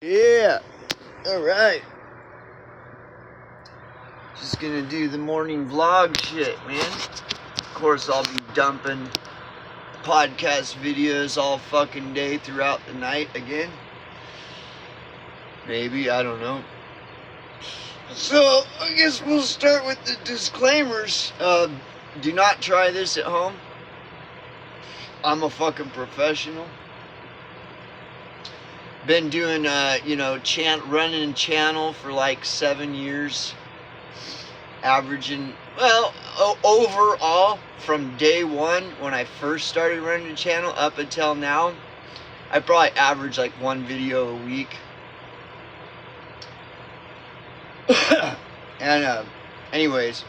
Yeah, alright. Just gonna do the morning vlog shit, man. Of course, I'll be dumping podcast videos all fucking day throughout the night again. Maybe, I don't know. So, I guess we'll start with the disclaimers. Do not try this at home. I'm a fucking professional. Been doing, running channel for like 7 years. Averaging, well, overall, from day one, when I first started running the channel, up until now, I probably average like one video a week. And, anyways,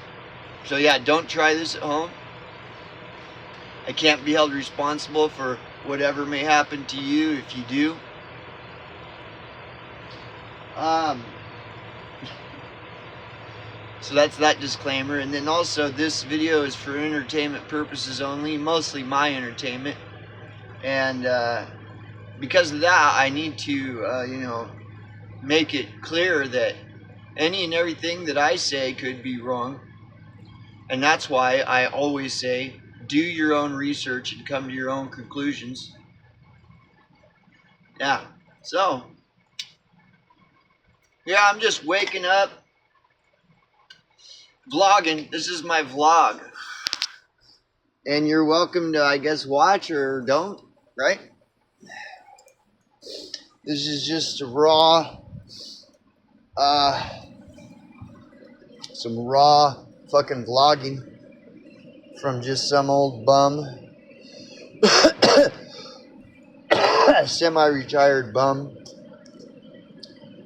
so yeah, don't try this at home. I can't be held responsible for whatever may happen to you if you do. So that's that disclaimer. And then also, this video is for entertainment purposes only, mostly my entertainment. And because of that, I need to, make it clear that any and everything that I say could be wrong. And that's why I always say, do your own research and come to your own conclusions. Yeah, so, yeah, I'm just waking up, vlogging. This is my vlog. And you're welcome to, I guess, watch or don't, right? This is just some raw fucking vlogging from just some old bum. Semi-retired bum.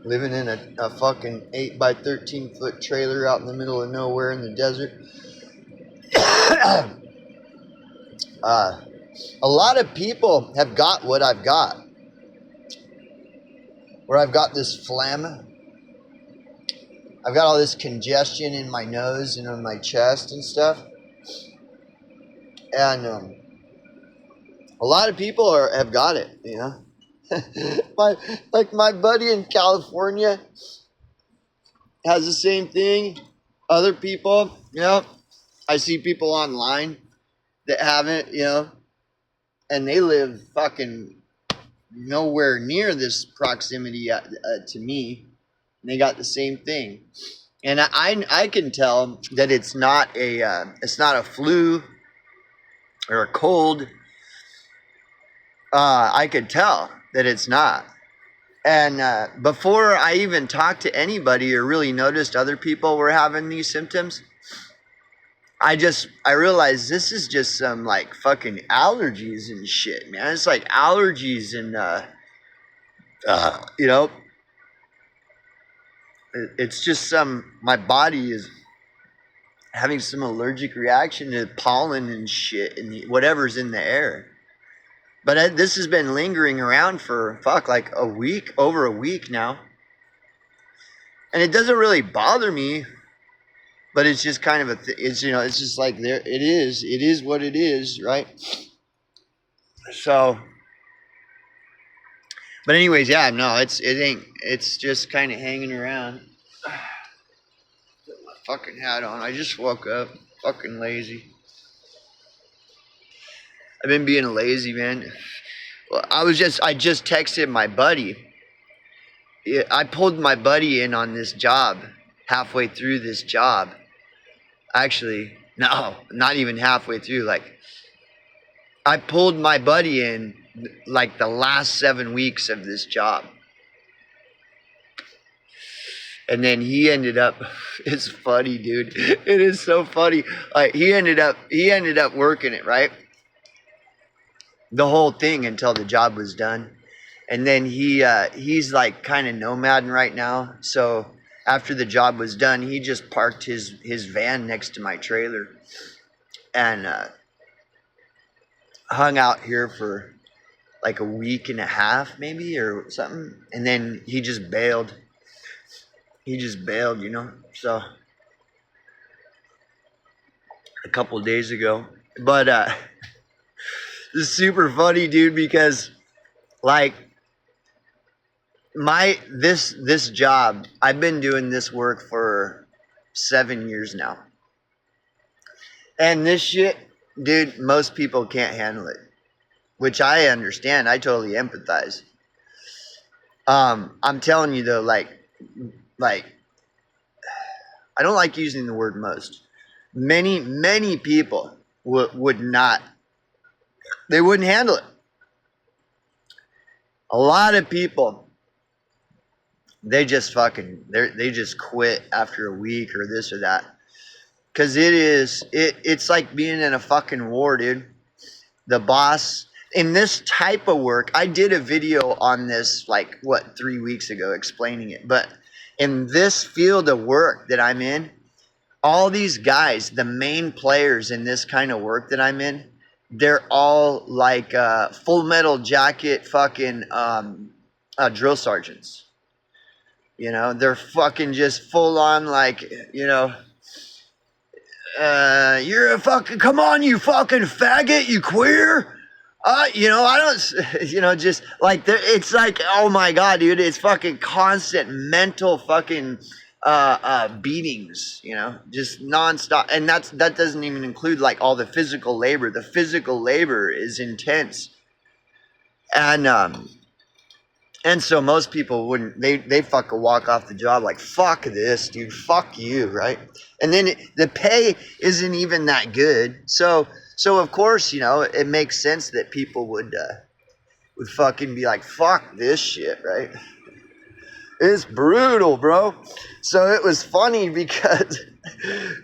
Living in a fucking 8 by 13 foot trailer out in the middle of nowhere in the desert. A lot of people have got what I've got. Where I've got this phlegm. I've got all this congestion in my nose and on my chest and stuff. And a lot of people have got it, you know. my buddy in California has the same thing. Other people, I see people online that haven't, and they live fucking nowhere near this proximity to me. And they got the same thing, and I can tell that it's not a flu or a cold. I could tell that it's not. And before I even talked to anybody or really noticed other people were having these symptoms, I realized this is just some like fucking allergies and shit, man. It's like allergies and it's just my body is having some allergic reaction to pollen and shit and whatever's in the air. But this has been lingering around for like over a week now. And it doesn't really bother me, but it's just kind of it's just like it is what it is, right? So, but anyways, yeah, no, it's just kind of hanging around. Put my fucking hat on. I just woke up, fucking lazy. I've been being lazy, man. Well, I just texted my buddy. I pulled my buddy in on this job halfway through this job. Actually, no, not even halfway through. Like, I pulled my buddy in like the last 7 weeks of this job. And then he ended up, it's funny, dude. It is so funny. He ended up working it, right? The whole thing until the job was done. And then he's like kind of nomading right now. So after the job was done, he just parked his van next to my trailer and hung out here for like a week and a half maybe or something. And then he just bailed. So a couple of days ago. But it's super funny, dude, because like this job, I've been doing this work for 7 years now. And this shit, dude, most people can't handle it. Which I understand. I totally empathize. I'm telling you though, like I don't like using the word most. Many people would not. They wouldn't handle it. A lot of people, they just quit after a week or this or that. Cause it's like being in a fucking war, dude. The boss in this type of work, I did a video on this 3 weeks ago explaining it. But in this field of work that I'm in, all these guys, the main players in this kind of work that I'm in, they're all like Full Metal Jacket fucking drill sergeants. You know, they're fucking just full on you're a fucking, come on, you fucking faggot, you queer. I don't, just like, it's like, oh my God, dude, it's fucking constant mental fucking beatings, just nonstop. And that doesn't even include like all the physical labor. The physical labor is intense. And so most people wouldn't, they fucking walk off the job like, fuck this, dude, fuck you, right? And then the pay isn't even that good. So of course, it makes sense that people would fucking be like, fuck this shit, right? It's brutal, bro. So it was funny because,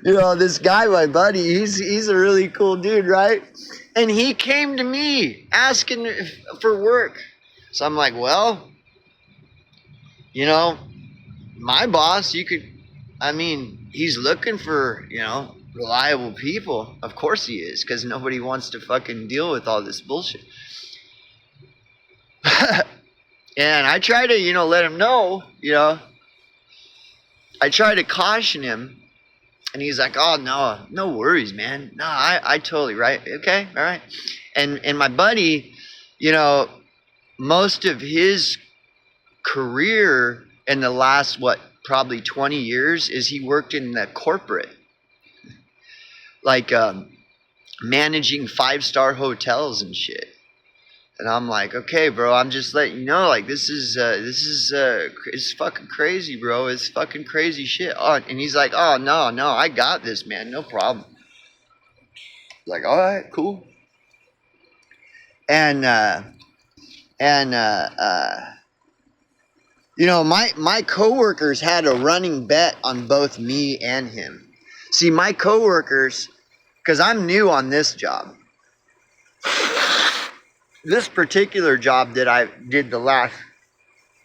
this guy, my buddy, he's a really cool dude, right? And he came to me asking for work. So I'm like, well, my boss, he's looking for, reliable people. Of course he is, because nobody wants to fucking deal with all this bullshit. And I try to, let him know, I try to caution him. And he's like, oh, no worries, man. No, I totally, right? Okay, all right. And my buddy, most of his career in the last, probably 20 years is he worked in the corporate. Like managing 5-star hotels and shit. And I'm like, okay, bro, I'm just letting you know, like, this is it's fucking crazy, bro. It's fucking crazy shit. Oh, and he's like, oh, no, I got this, man. No problem. Like, all right, cool. And my coworkers had a running bet on both me and him. See, my coworkers, because I'm new on this job. This particular job that I did the last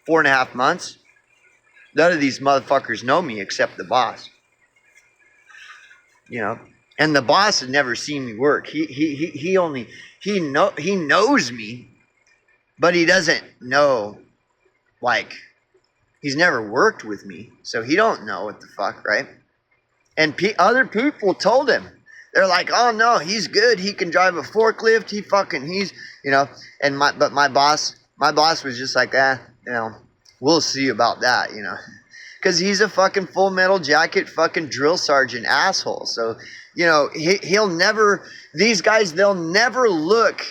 4.5 months, none of these motherfuckers know me except the boss. And the boss had never seen me work. He knows me, but he doesn't know, like, he's never worked with me, so he don't know what the fuck, right? And other people told him. They're like, oh no, he's good. He can drive a forklift. And my boss was just like, we'll see about that, because he's a fucking Full Metal Jacket fucking drill sergeant asshole. So, he'll never, these guys, they'll never look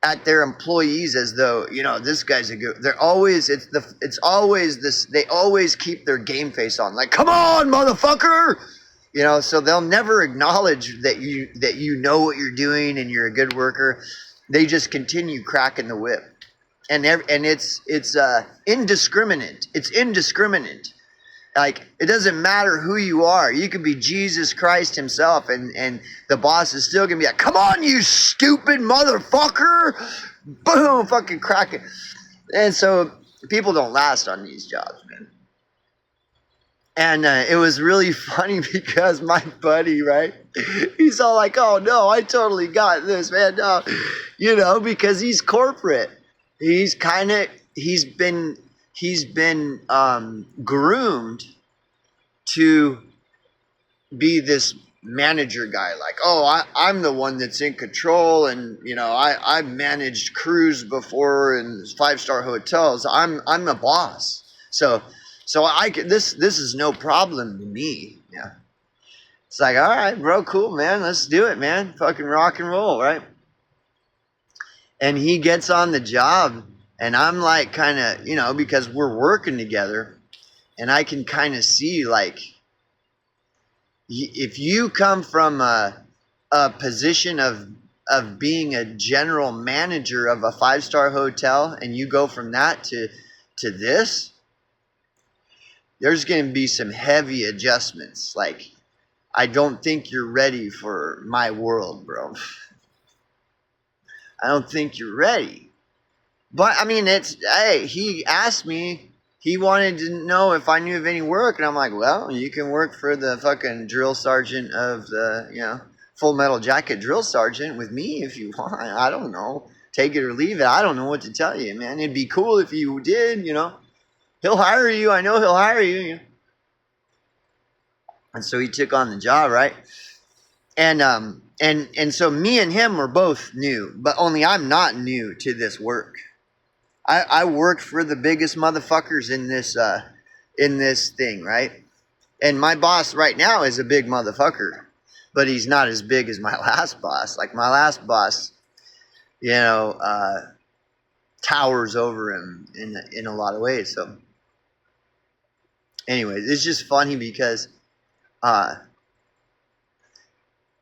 at their employees as though, this guy's a good, they're always, it's always this, they always keep their game face on, like, come on, motherfucker. So they'll never acknowledge that you know what you're doing and you're a good worker. They just continue cracking the whip, and it's indiscriminate. It's indiscriminate. Like, it doesn't matter who you are. You could be Jesus Christ himself, and the boss is still gonna be like, "Come on, you stupid motherfucker!" Boom, fucking crack it. And so people don't last on these jobs, man. And it was really funny because my buddy, right? He's all like, oh, no, I totally got this, man. No. Because he's corporate. He's been groomed to be this manager guy, like, oh, I'm the one that's in control, and you know, I've managed crews before in 5-star hotels. I'm a boss, so I can, this is no problem to me. Yeah, it's like, all right, bro, cool, man, let's do it, man, fucking rock and roll, right? And he gets on the job, and I'm like, kind of, you know, because we're working together, and I can kind of see, like, if you come from a position of being a general manager of a 5-star hotel, and you go from that to this, there's going to be some heavy adjustments. Like, I don't think you're ready for my world, bro. I don't think you're ready. But I mean, hey, he asked me, he wanted to know if I knew of any work, and I'm like, well, you can work for the fucking drill sergeant of the, you know, Full Metal Jacket drill sergeant with me if you want. I don't know. Take it or leave it. I don't know what to tell you, man. It'd be cool if you did, you know. He'll hire you. I know he'll hire you. And so he took on the job, right? And so me and him were both new, but only I'm not new to this work. I worked for the biggest motherfuckers in this thing, right? And my boss right now is a big motherfucker, but he's not as big as my last boss. Like, my last boss, you know, towers over him in a lot of ways. So anyways, it's just funny because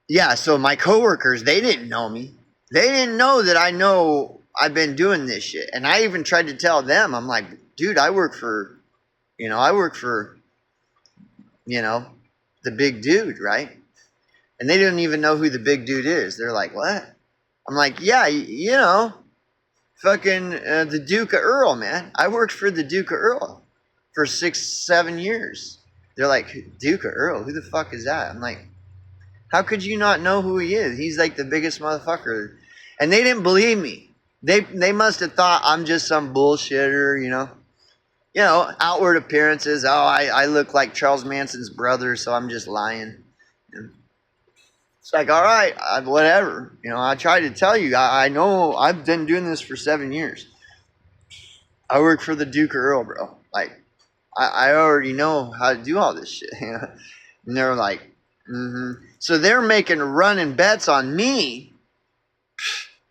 yeah, so my coworkers, they didn't know me. They didn't know that I've been doing this shit. And I even tried to tell them, I'm like, dude, I work for, you know, the big dude, right? And they didn't even know who the big dude is. They're like, what? I'm like, yeah, you know, fucking the Duke of Earl, man. I worked for the Duke of Earl for 6-7 years. They're like, Duke of Earl? Who the fuck is that? I'm like, how could you not know who he is? He's like the biggest motherfucker. And they didn't believe me. They must have thought I'm just some bullshitter, you know. You know, outward appearances. Oh, I look like Charles Manson's brother, so I'm just lying. And it's like, all right, whatever. You know, I tried to tell you. I know I've been doing this for 7 years. I work for the Duke of Earl, bro. Like, I already know how to do all this shit. You know? And they're like, mm-hmm. So they're making running bets on me.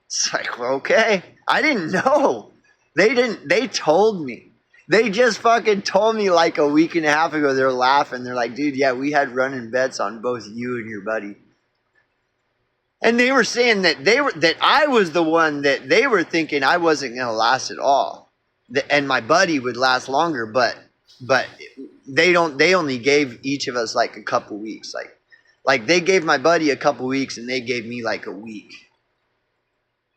It's like, well, okay. I didn't know. They told me. They just fucking told me like a week and a half ago. They're laughing. They're like, dude, yeah, we had running bets on both you and your buddy. And they were saying that I was the one that they were thinking I wasn't going to last at all. And my buddy would last longer, but they only gave each of us like a couple weeks. Like they gave my buddy a couple weeks and they gave me like a week.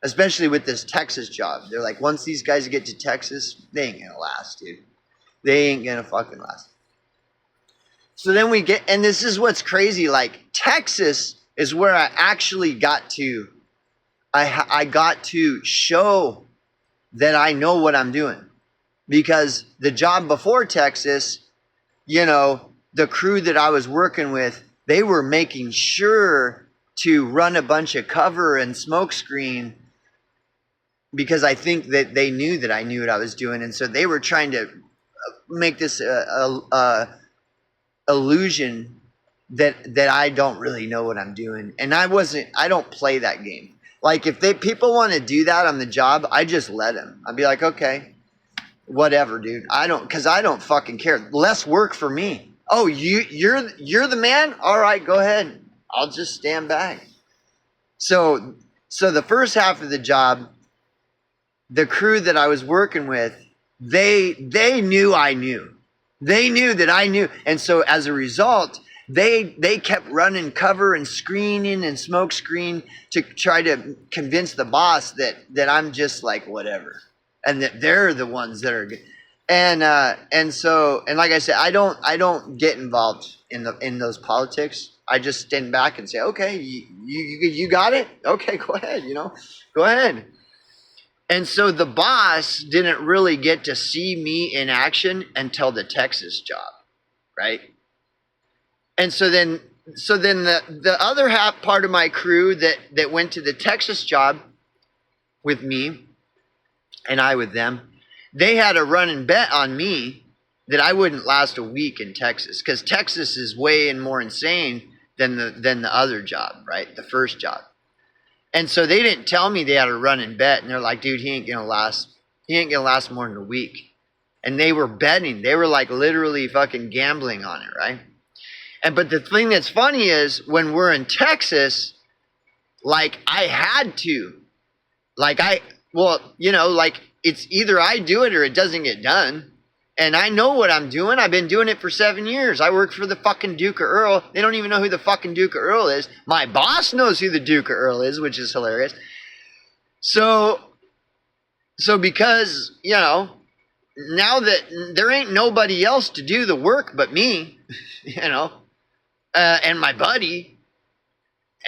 Especially with this Texas job. They're like, once these guys get to Texas, they ain't gonna last, dude. They ain't gonna fucking last. So then we get, and this is what's crazy, like Texas is where I actually got to, I got to show that I know what I'm doing. Because the job before Texas, you know, the crew that I was working with, they were making sure to run a bunch of cover and smoke screen because I think that they knew that I knew what I was doing. And so they were trying to make this illusion that I don't really know what I'm doing. And I don't play that game. Like if people want to do that on the job, I just let them. I'd be like, okay, whatever, dude. Cause I don't fucking care. Less work for me. Oh, you're the man? All right, go ahead. I'll just stand back. So the first half of the job, the crew that I was working with, they knew I knew. They knew that I knew. And so as a result, they kept running cover and screening and smoke screen to try to convince the boss that I'm just like whatever. And that they're the ones that are good. And like I said, I don't get involved in those politics. I just stand back and say, okay, you got it? Okay, go ahead, you know. Go ahead. And so the boss didn't really get to see me in action until the Texas job, right? And so then so then the other half part of my crew that went to the Texas job with me, and I with them, they had a running bet on me that I wouldn't last a week in Texas, because Texas is way more insane than the other job, right? The first job. And so they didn't tell me they had a running bet, and they're like, dude, he ain't gonna last more than a week. And they were betting. They were like literally fucking gambling on it, right? But the thing that's funny is when we're in Texas, like I had to. Like it's either I do it or it doesn't get done. And I know what I'm doing. I've been doing it for 7 years. I work for the fucking Duke of Earl. They don't even know who the fucking Duke of Earl is. My boss knows who the Duke of Earl is, which is hilarious. So because, now that there ain't nobody else to do the work but me, and my buddy.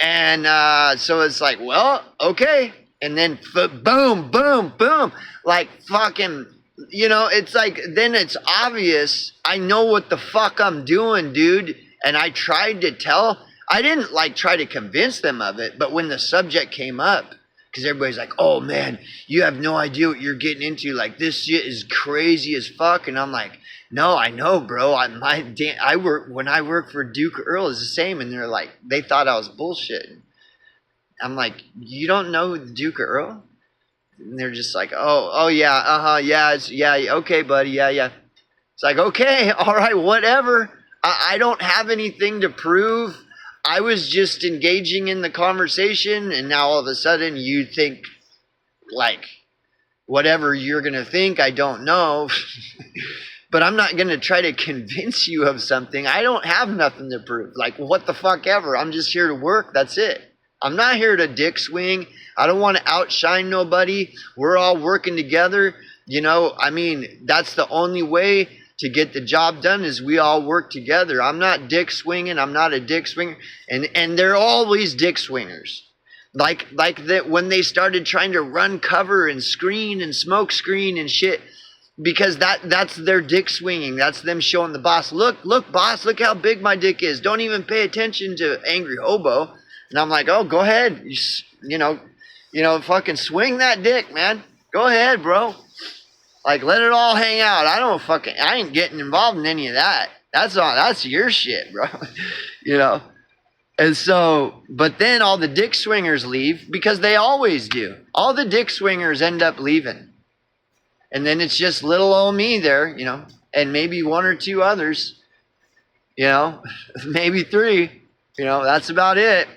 And so it's like, well, okay. And then boom, boom, boom. Like fucking... it's like, then it's obvious. I know what the fuck I'm doing, dude. And I tried to I didn't try to convince them of it, but when the subject came up, because everybody's like, oh man, you have no idea what you're getting into. Like, this shit is crazy as fuck. And I'm like, no, I know, bro. When I work for Duke Earl is the same. And they're like, they thought I was bullshitting. I'm like, you don't know the Duke Earl? And they're just like, oh yeah, yeah, okay, buddy, yeah. It's like, okay, all right, whatever. I don't have anything to prove. I was just engaging in the conversation, and now all of a sudden you think, whatever you're going to think, I don't know. But I'm not going to try to convince you of something. I don't have nothing to prove. What the fuck ever. I'm just here to work. That's it. I'm not here to dick swing. I don't want to outshine nobody. We're all working together. That's the only way to get the job done is we all work together. I'm not dick swinging. I'm not a dick swinger. And they're always dick swingers. Like that when they started trying to run cover and screen and smoke screen and shit, because that's their dick swinging. That's them showing the boss, look, boss, look how big my dick is. Don't even pay attention to Angry Hobo. And I'm like, oh, go ahead. Fucking swing that dick, man. Go ahead, bro. Let it all hang out. I ain't getting involved in any of that. That's your shit, bro. And so, but then all the dick swingers leave because they always do. All the dick swingers end up leaving. And then it's just little old me there, and maybe one or two others, maybe three, that's about it.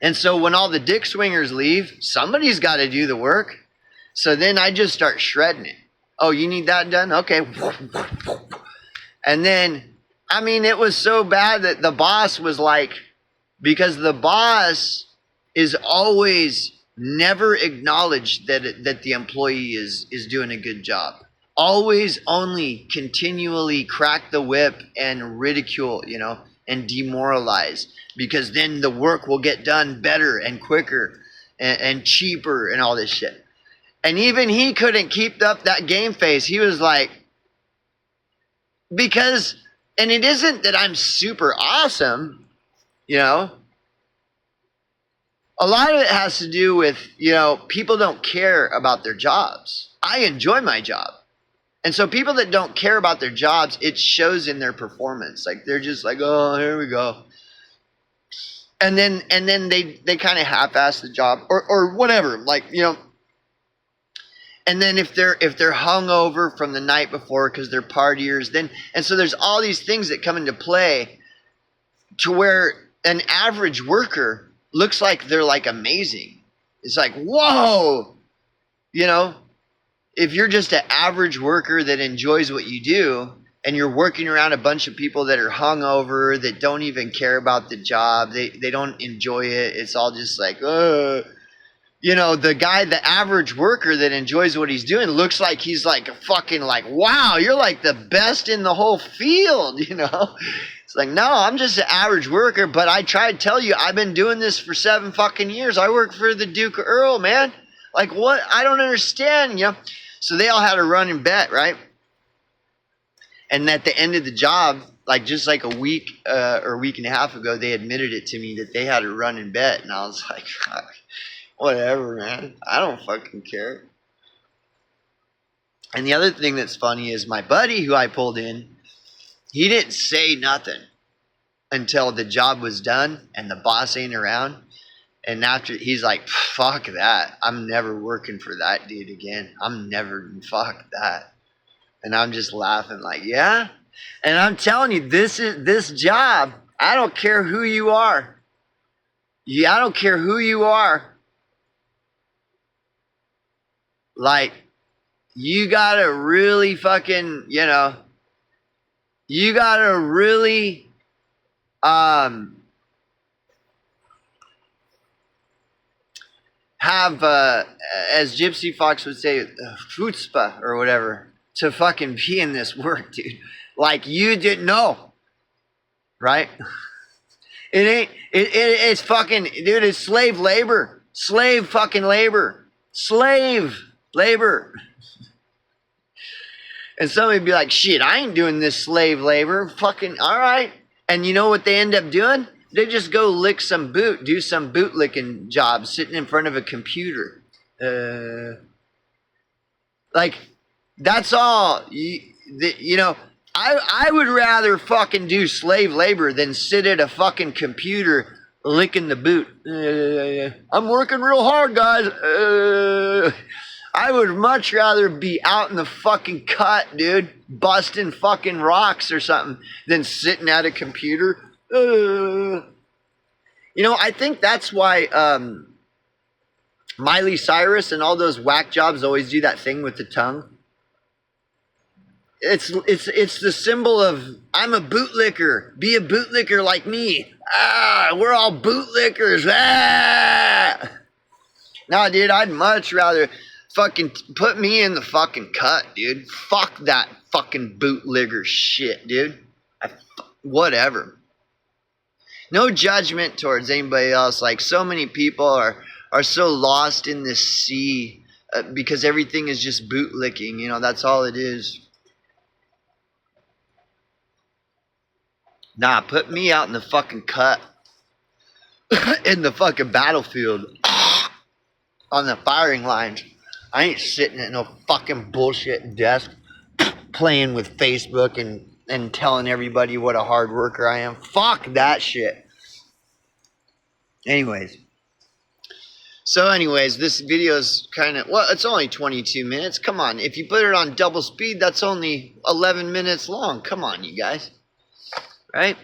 And so when all the dick swingers leave, somebody's got to do the work. So then I just start shredding it. Oh, you need that done? Okay. And then, it was so bad that the boss was like, because the boss is always never acknowledged that the employee is doing a good job. Always only continually crack the whip and ridicule, and demoralize, because then the work will get done better and quicker and cheaper and all this shit. And even he couldn't keep up that game face. He was like, and it isn't that I'm super awesome, a lot of it has to do with, people don't care about their jobs. I enjoy my job. And so people that don't care about their jobs, it shows in their performance. They're just like, oh, here we go. And then they kind of half-ass the job or whatever. And then if they're hungover from the night before because they're partiers, and so there's all these things that come into play to where an average worker looks like they're amazing. It's like, whoa, if you're just an average worker that enjoys what you do and you're working around a bunch of people that are hungover, that don't even care about the job, they don't enjoy it. It's all just like, the average worker that enjoys what he's doing looks like he's wow, you're the best in the whole field, It's like, no, I'm just an average worker, but I try to tell you, I've been doing this for 7 fucking years. I work for the Duke of Earl, man. What? I don't understand, So they all had a running bet, right? And at the end of the job, like just like a week or a week and a half ago, they admitted it to me that they had a running bet, and I was like, whatever, man. I don't fucking care. And the other thing that's funny is my buddy who I pulled in, he didn't say nothing until the job was done and the boss ain't around. And after, he's like, fuck that. I'm never working for that dude again. I'm never, fuck that. And I'm just laughing like, yeah? And I'm telling you, this job, I don't care who you are. Yeah, I don't care who you are. Like, you gotta really fucking, you gotta really, have, as Gypsy Fox would say, chutzpah or whatever, to fucking be in this work, dude. Like you didn't know, right? It's fucking, dude, it's slave labor. Slave fucking labor. Slave labor. And somebody would be like, shit, I ain't doing this slave labor. Fucking, all right. And you know what they end up doing? They just go lick some boot, do some boot licking job sitting in front of a computer. Like, that's all. I would rather fucking do slave labor than sit at a fucking computer licking the boot. I'm working real hard, guys. I would much rather be out in the fucking cut, dude, busting fucking rocks or something than sitting at a computer. I think that's why Miley Cyrus and all those whack jobs always do that thing with the tongue. It's the symbol of, I'm a bootlicker. Be a bootlicker like me. We're all bootlickers. Nah, dude, I'd much rather fucking put me in the fucking cut, dude. Fuck that fucking bootlicker shit, dude. Whatever. No judgment towards anybody else. Like, so many people are so lost in this sea because everything is just bootlicking. That's all it is. Nah, put me out in the fucking cut. In the fucking battlefield. On the firing lines. I ain't sitting at no fucking bullshit desk playing with Facebook and telling everybody what a hard worker I am. Fuck that shit. Anyways, this video's kind of, it's only 22 minutes. Come on, if you put it on double speed, that's only 11 minutes long. Come on, you guys. Right?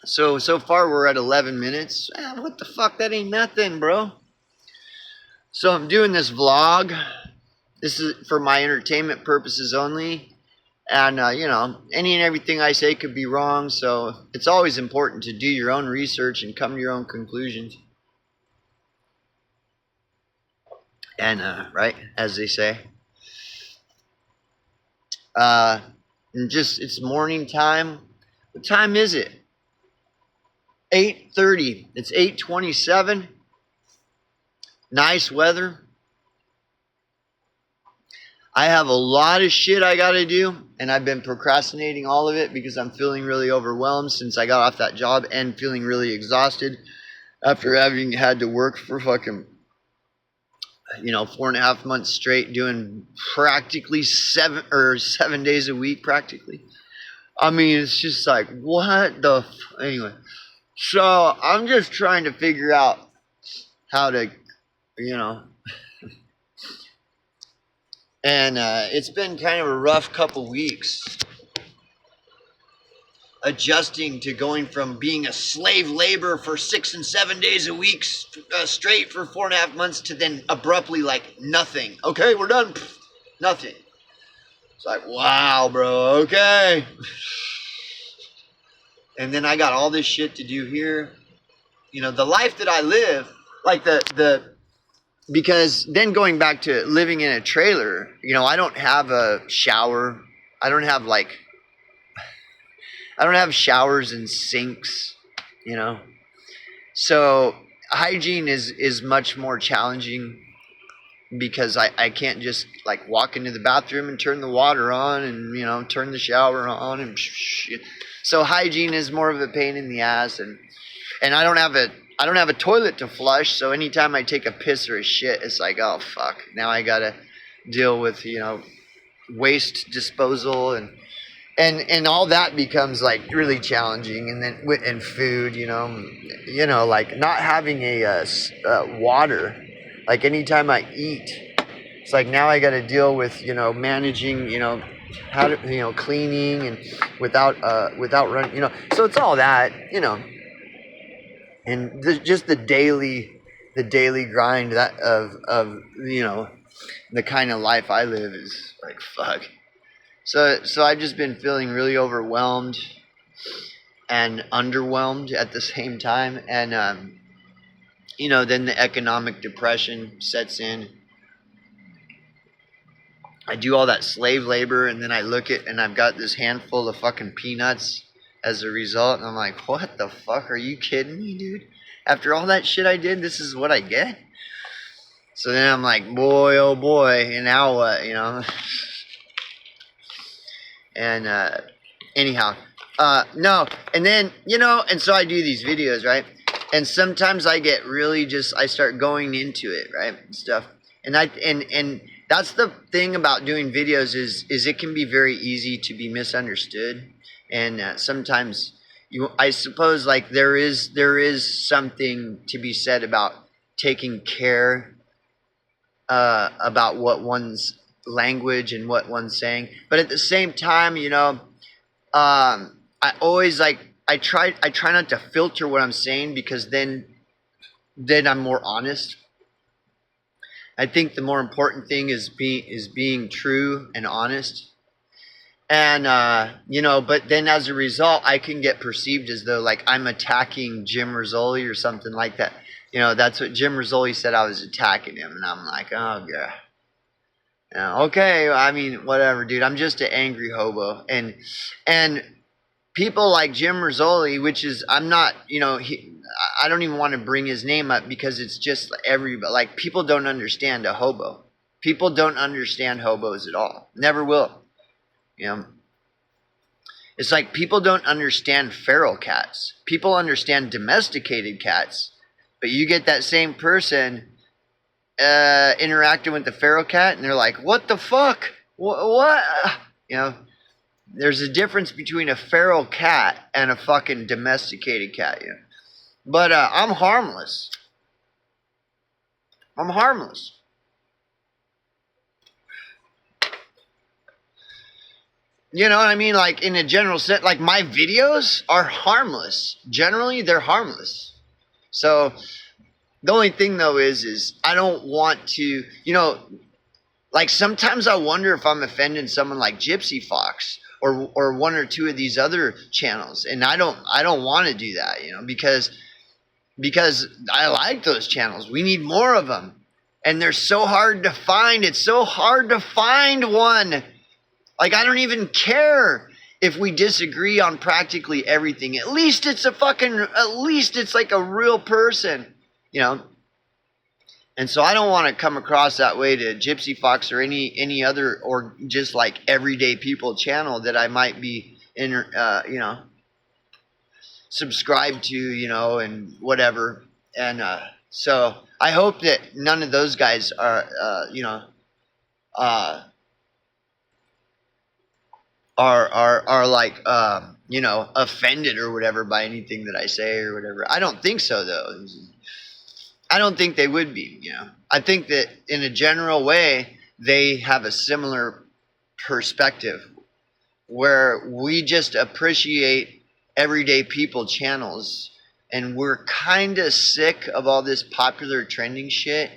So far we're at 11 minutes. What the fuck? That ain't nothing, bro. So I'm doing this vlog. This is for my entertainment purposes only. And, any and everything I say could be wrong, so it's always important to do your own research and come to your own conclusions. And, right, as they say. And it's morning time. What time is it? 8:30. It's 8:27. Nice weather. I have a lot of shit I gotta do, and I've been procrastinating all of it because I'm feeling really overwhelmed since I got off that job and feeling really exhausted after having had to work for fucking, 4.5 months straight doing practically 7 days a week practically. I mean, it's just like, what the anyway. So I'm just trying to figure out how to, and it's been kind of a rough couple weeks adjusting to going from being a slave labor for 6 and 7 days a week straight for 4.5 months to then abruptly like nothing. Okay, we're done. Nothing. It's like, wow, bro. Okay. And then I got all this shit to do here. The life that I live, like because then going back to living in a trailer, I don't have a shower. I don't have showers and sinks, So hygiene is much more challenging because I can't just like walk into the bathroom and turn the water on and turn the shower on and so hygiene is more of a pain in the ass, and I don't have a toilet to flush, so anytime I take a piss or a shit, it's like, oh fuck, now I gotta deal with waste disposal and all that becomes like really challenging. And then and food, like not having a water, like anytime I eat, it's like now I got to deal with managing how to cleaning and without running, so it's all that, and just the daily grind that of the kind of life I live is like fuck. So I've just been feeling really overwhelmed and underwhelmed at the same time, and then the economic depression sets in. I do all that slave labor, and then I look at and I've got this handful of fucking peanuts as a result, and I'm like, what the fuck? Are you kidding me, dude? After all that shit I did, this is what I get? So then I'm like, boy, oh boy, and now what, And anyhow, no, and then and so I do these videos, right? And sometimes I get really I start going into it, right, and stuff. And and that's the thing about doing videos is it can be very easy to be misunderstood, and sometimes I suppose like there is something to be said about taking care about what one's language and what one's saying, but at the same time, I always I try not to filter what I'm saying, because then I'm more honest. I think the more important thing is being true and honest, and but then as a result, I can get perceived as though like I'm attacking Jim Rizzoli or something like that. That's what Jim Rizzoli said, I was attacking him, and I'm like, oh yeah. Okay, I mean, whatever, dude. I'm just an angry hobo, and people like Jim Rizzoli, which is I'm not, I don't even want to bring his name up because it's just everybody. Like people don't understand a hobo. People don't understand hobos at all. Never will. It's like people don't understand feral cats. People understand domesticated cats, but you get that same person interacting with the feral cat, and they're like, what the fuck? What? There's a difference between a feral cat and a fucking domesticated cat, But I'm harmless. I'm harmless. You know what I mean? Like in a general sense, like my videos are harmless. Generally, they're harmless. So the only thing though is I don't want to, like sometimes I wonder if I'm offending someone like Gypsy Fox or one or two of these other channels, and I don't want to do that, because I like those channels. We need more of them, and they're so hard to find. It's so hard to find one. Like I don't even care if we disagree on practically everything. At least it's like a real person. And so I don't want to come across that way to Gypsy Fox or any other, or just like everyday people channel that I might be subscribed to, and whatever. And so I hope that none of those guys are like offended or whatever by anything that I say or whatever. I don't think so though. I don't think they would be, I think that in a general way, they have a similar perspective where we just appreciate everyday people channels, and we're kind of sick of all this popular trending shit.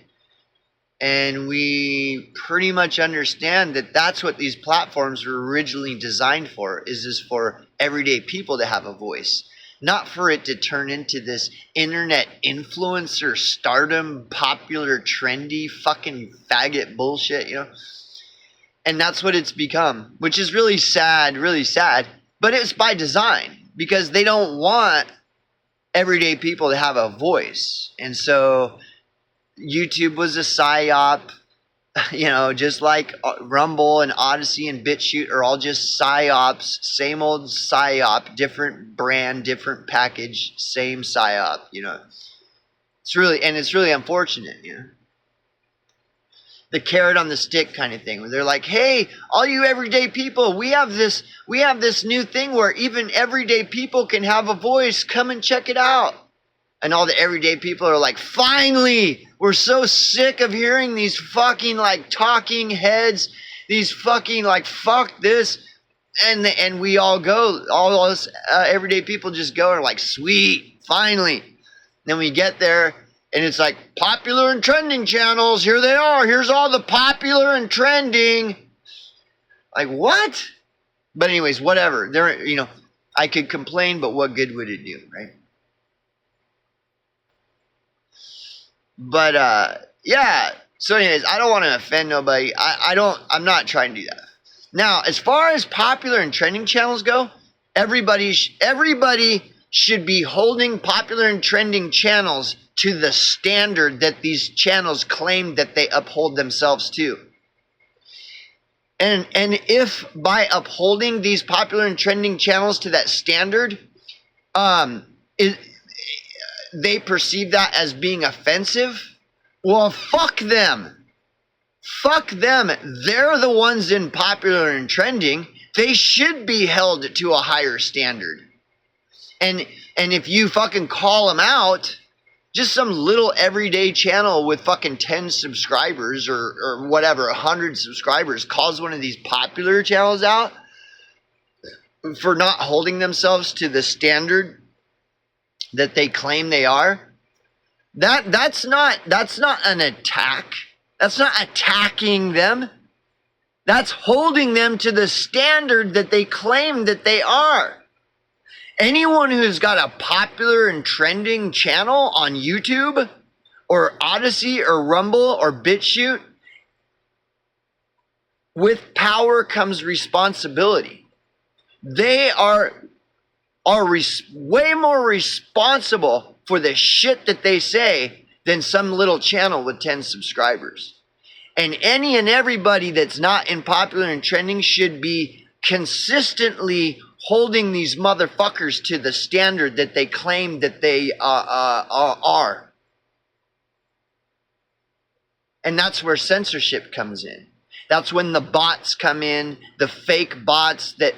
And we pretty much understand that that's what these platforms were originally designed for, is for everyday people to have a voice. Not for it to turn into this internet influencer stardom, popular, trendy, fucking faggot bullshit, And that's what it's become, which is really sad, but it's by design, because they don't want everyday people to have a voice. And so YouTube was a psyop. You know, just like Rumble and Odyssey and BitChute are all just psyops, same old psyop, different brand, different package, same psyop, you know. It's really unfortunate, you know. The carrot on the stick kind of thing, where they're like, hey, all you everyday people, we have this new thing where even everyday people can have a voice. Come and check it out. And all the everyday people are like, finally, we're so sick of hearing these fucking like talking heads, these fucking like fuck this. And we all go, all us everyday people just go and are like, sweet, finally. Then we get there and it's like popular and trending channels. Here they are. Here's all the popular and trending. Like what? But anyways, whatever. There, you know, I could complain, but what good would it do, right? But yeah. So anyways, I don't want to offend nobody. I'm not trying to do that. Now, as far as popular and trending channels go, everybody should be holding popular and trending channels to the standard that these channels claim that they uphold themselves to. And if by upholding these popular and trending channels to that standard, they perceive that as being offensive, well, fuck them. Fuck them. They're the ones in popular and trending. They should be held to a higher standard. And if you fucking call them out, just some little everyday channel with fucking 10 subscribers or whatever, 100 subscribers calls one of these popular channels out for not holding themselves to the standard that they claim they are, that's not an attack. That's not attacking them. That's holding them to the standard that they claim that they are. Anyone who's got a popular and trending channel on YouTube or Odyssey or Rumble or BitChute, with power comes responsibility. They are way more responsible for the shit that they say than some little channel with 10 subscribers. And any and everybody that's not in popular and trending should be consistently holding these motherfuckers to the standard that they claim that they are. And that's where censorship comes in. That's when the bots come in, the fake bots that,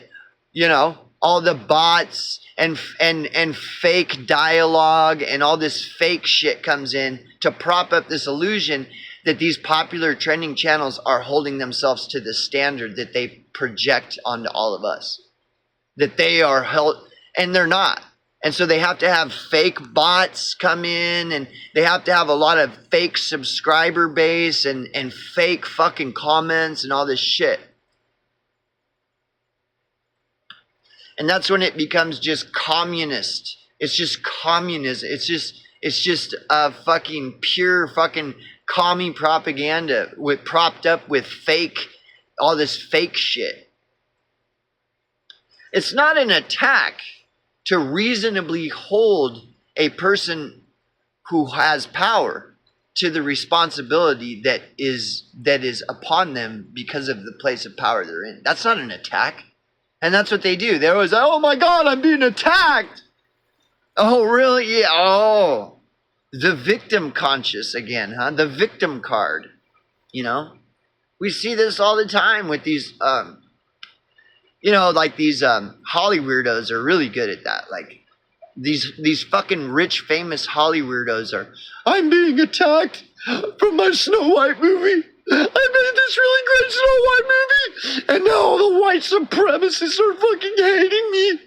you know, all the bots and fake dialogue and all this fake shit comes in to prop up this illusion that these popular trending channels are holding themselves to the standard that they project onto all of us. That they are held, and they're not. And so they have to have fake bots come in, and they have to have a lot of fake subscriber base and fake fucking comments and all this shit. And that's when it becomes just communist. It's just communism. It's just fucking pure fucking commie propaganda propped up with fake, all this fake shit. It's not an attack to reasonably hold a person who has power to the responsibility that is upon them because of the place of power they're in. That's not an attack. And that's what they do. They're always like, oh my God, I'm being attacked. Oh, really? Yeah. Oh, the victim conscious again, huh? The victim card. You know, we see this all the time with these, you know, like these Holly weirdos are really good at that. Like these fucking rich, famous Holly weirdos are, I'm being attacked from my Snow White movie. I made this really great Snow White movie, and now all the white supremacists are fucking hating me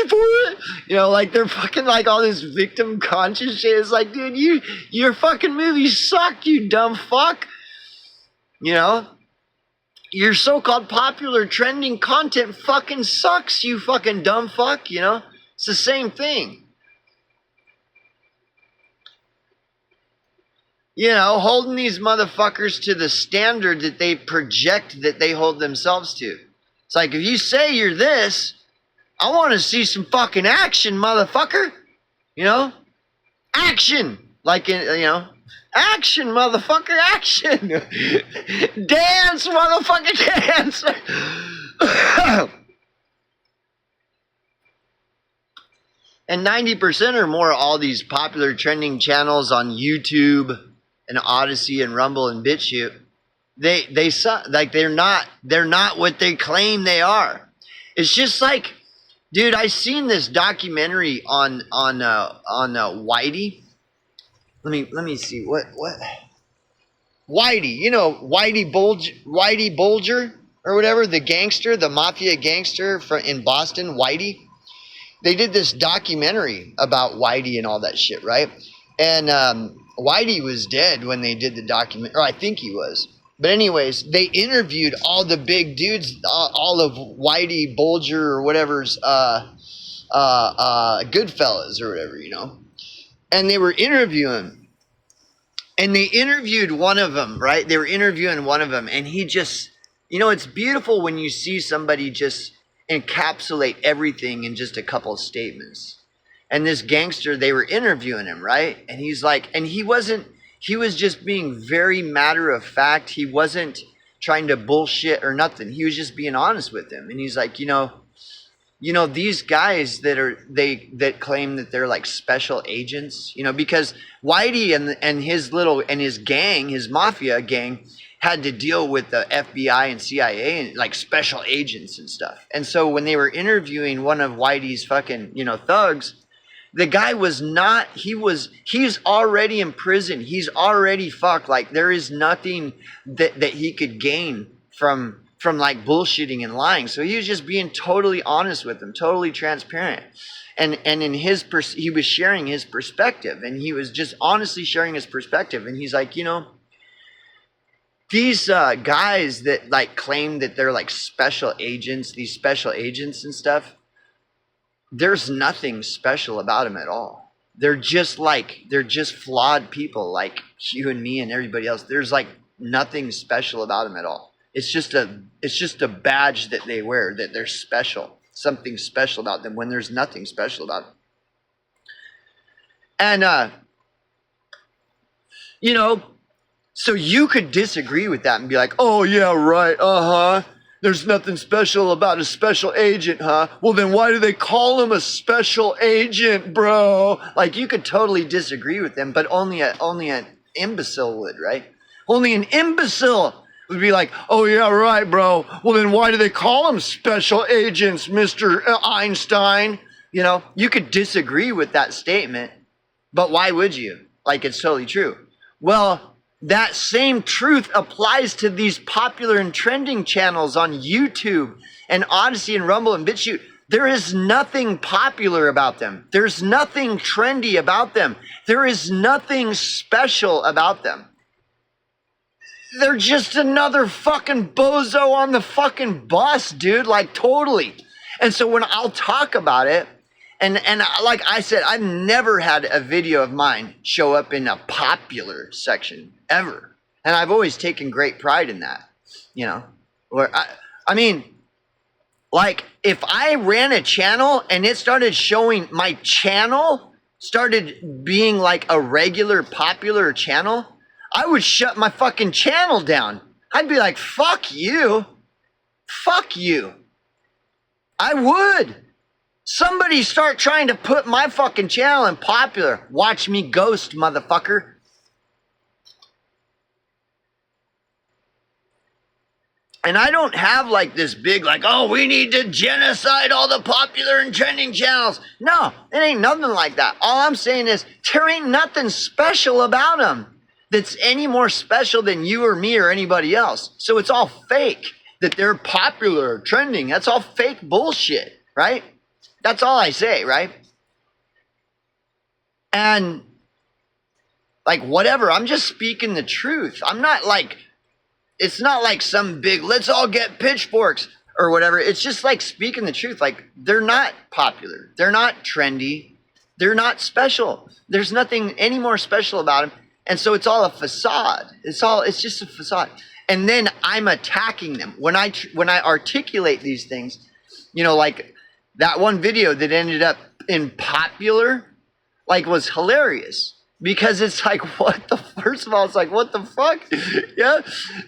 for it. You know, like they're fucking like all this victim conscious shit. It's like, dude, your fucking movies suck, you dumb fuck. You know, your so-called popular trending content fucking sucks, you fucking dumb fuck. You know, it's the same thing. You know, holding these motherfuckers to the standard that they project that they hold themselves to. It's like, if you say you're this, I want to see some fucking action, motherfucker. You know? Action! Like, in, you know, Action, motherfucker, action. Dance, motherfucker, dance. And 90% or more of all these popular trending channels on YouTube and Odyssey and Rumble and BitChute, they suck. Like they're not what they claim they are. It's just like, dude, I seen this documentary on Whitey. Let me see what Whitey, you know, Whitey Bulger or whatever, the gangster, the mafia gangster in Boston, Whitey. They did this documentary about Whitey and all that shit, right? And Whitey was dead when they did the document, or I think he was. But anyways, they interviewed all the big dudes, all of Whitey Bulger or whatever's Goodfellas or whatever, you know. And they were interviewing, and they interviewed one of them, right? They were interviewing one of them, and he just, you know, it's beautiful when you see somebody just encapsulate everything in just a couple of statements. And this gangster, they were interviewing him, right? And he's like, and he was just being very matter of fact. He wasn't trying to bullshit or nothing. He was just being honest with him. And he's like, you know, these guys that claim that they're like special agents, you know, because Whitey and his gang, his mafia gang, had to deal with the FBI and CIA and like special agents and stuff. And so when they were interviewing one of Whitey's fucking, you know, thugs, the guy was not, he's already in prison. He's already fucked. Like there is nothing that he could gain from like bullshitting and lying. So he was just being totally honest with them, totally transparent. And in he was sharing his perspective, and he was just honestly sharing his perspective. And he's like, you know, these guys that like claim that they're like special agents, these special agents and stuff, there's nothing special about them at all. They're just flawed people like you and me and everybody else. There's like nothing special about them at all. It's just a badge that they wear, that they're special. Something special about them when there's nothing special about them. And you know, so you could disagree with that and be like, oh yeah, right, there's nothing special about a special agent, huh? Well then why do they call him a special agent, bro? Like you could totally disagree with them, but only an imbecile would, right? Only an imbecile would be like, oh yeah, right, bro. Well then why do they call them special agents, Mr. Einstein? You know, you could disagree with that statement, but why would you? Like it's totally true. Well, that same truth applies to these popular and trending channels on YouTube and Odyssey and Rumble and BitChute. There is nothing popular about them. There's nothing trendy about them. There is nothing special about them. They're just another fucking bozo on the fucking bus, dude. Like totally. And so when I'll talk about it, and like I said, I've never had a video of mine show up in a popular section ever. And I've always taken great pride in that, you know. Where I mean, like if I ran a channel and it started showing, my channel started being like a regular popular channel, I would shut my fucking channel down. I'd be like, fuck you. Fuck you. I would. Somebody start trying to put my fucking channel in popular. Watch me ghost, motherfucker. And I don't have like this big like, oh, we need to genocide all the popular and trending channels. No, it ain't nothing like that. All I'm saying is there ain't nothing special about them that's any more special than you or me or anybody else. So it's all fake that they're popular or trending. That's all fake bullshit, right? That's all I say, right? And like whatever, I'm just speaking the truth. I'm not like, it's not like some big, let's all get pitchforks or whatever. It's just like speaking the truth. Like they're not popular. They're not trendy. They're not special. There's nothing any more special about them. And so it's all a facade. It's just a facade. And then I'm attacking them. When I articulate these things, you know, like that one video that ended up in popular, like was hilarious. Because it's like, first of all, it's like, what the fuck? Yeah.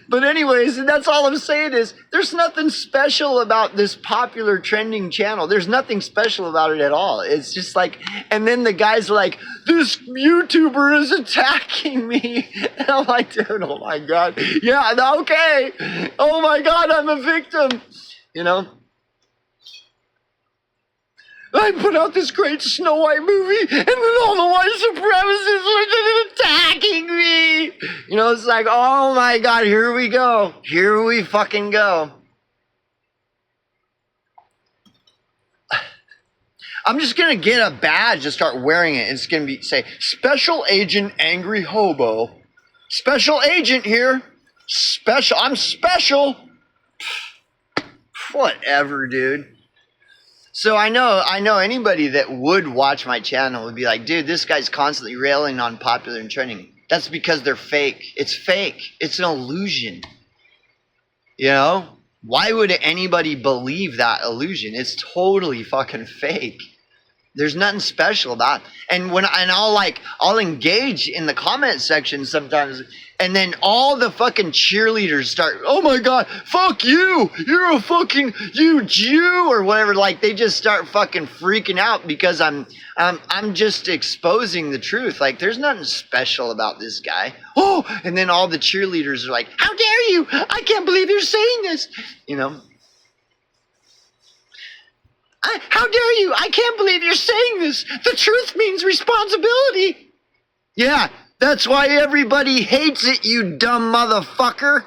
But anyways, and that's all I'm saying is there's nothing special about this popular trending channel. There's nothing special about it at all. It's just like, and then the guys are like, this YouTuber is attacking me. And I'm like, dude, oh my God. Yeah, okay. Oh my God, I'm a victim. You know? I put out this great Snow White movie, and then all the white supremacists were attacking me. You know, it's like, oh my God, here we go. Here we fucking go. I'm just going to get a badge and start wearing it. It's going to say, Special Agent Angry Hobo. Special agent here. Special. I'm special. Whatever, dude. So I know anybody that would watch my channel would be like, dude, this guy's constantly railing on popular and trending. That's because they're fake. It's fake. It's an illusion. You know? Why would anybody believe that illusion? It's totally fucking fake. There's nothing special about it. And I'll engage in the comment section sometimes, and then all the fucking cheerleaders start, oh my God, fuck you, you're a fucking, you Jew, or whatever. Like, they just start fucking freaking out because I'm just exposing the truth. Like, there's nothing special about this guy. Oh, and then all the cheerleaders are like, how dare you? I can't believe you're saying this. You know? How dare you? I can't believe you're saying this. The truth means responsibility. Yeah, that's why everybody hates it, you dumb motherfucker.